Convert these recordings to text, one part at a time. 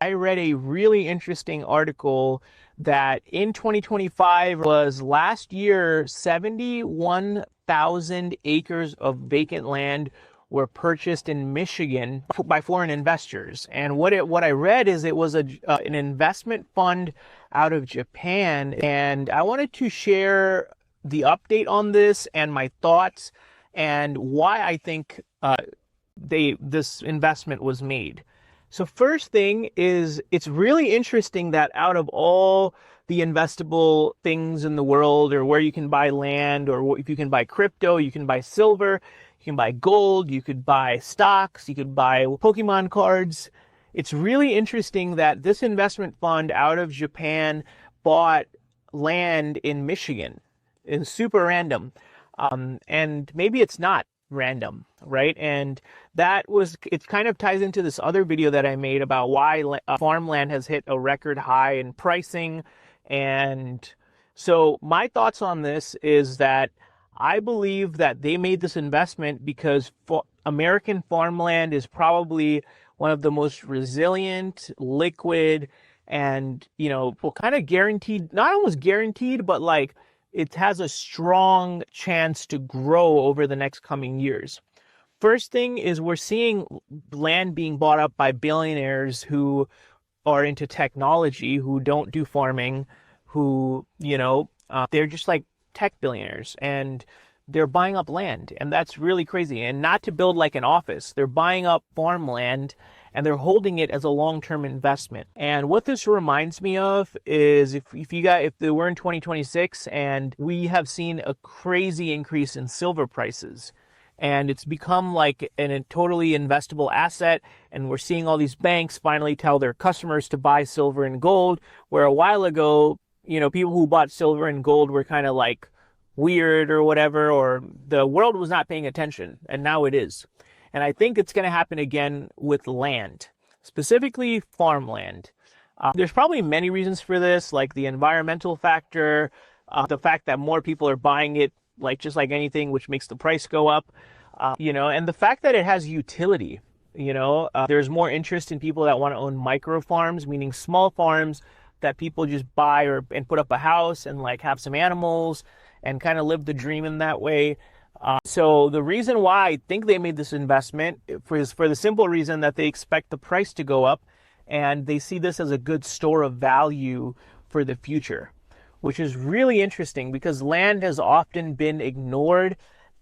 I read a really interesting article that in 2025 was last year, 71,000 acres of vacant land were purchased in Michigan by foreign investors. And what I read is it was an investment fund out of Japan. And I wanted to share the update on this and my thoughts and why I think this investment was made. So first thing is it's really interesting that out of all the investable things in the world, or where you can buy land, or if you can buy crypto, you can buy silver, you can buy gold, you could buy stocks, you could buy Pokemon cards. It's really interesting that this investment fund out of Japan bought land in Michigan. It's super random. And maybe it's not random, right? And it kind of ties into this other video that I made about why farmland has hit a record high in pricing. And so my thoughts on this is that I believe that they made this investment because American farmland is probably one of the most resilient, liquid, and, well, kind of guaranteed, not almost guaranteed, but like it has a strong chance to grow over the next coming years. First thing is we're seeing land being bought up by billionaires who are into technology, who don't do farming, who, they're just like tech billionaires, and they're buying up land. And that's really crazy. And not to build like an office, they're buying up farmland and they're holding it as a long-term investment. And what this reminds me of is if we're in 2026 and we have seen a crazy increase in silver prices, and it's become like a totally investable asset, and we're seeing all these banks finally tell their customers to buy silver and gold, where a while ago, people who bought silver and gold were kind of like weird or whatever, or the world was not paying attention, and now it is. And I think it's going to happen again with land, specifically farmland. There's probably many reasons for this, like the environmental factor, the fact that more people are buying it, like just like anything, which makes the price go up, and the fact that it has utility. There's more interest in people that want to own micro farms, meaning small farms that people just buy and put up a house and like have some animals and kind of live the dream in that way. So the reason why I think they made this investment is for the simple reason that they expect the price to go up, and they see this as a good store of value for the future, which is really interesting because land has often been ignored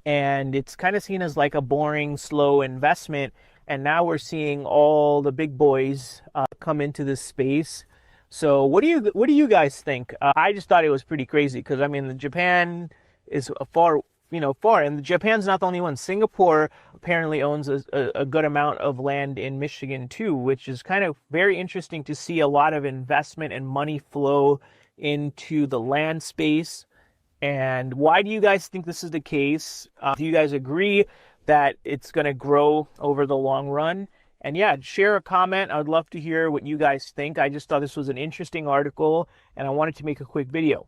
and it's kind of seen as like a boring, slow investment. And now we're seeing all the big boys come into this space. So what do you guys think? I just thought it was pretty crazy because Japan is far, and Japan's not the only one. Singapore apparently owns a good amount of land in Michigan too, which is kind of very interesting to see a lot of investment and money flow into the land space. And why do you guys think this is the case? Do you guys agree that it's going to grow over the long run? And yeah, share a comment. I would love to hear what you guys think. I just thought this was an interesting article and I wanted to make a quick video.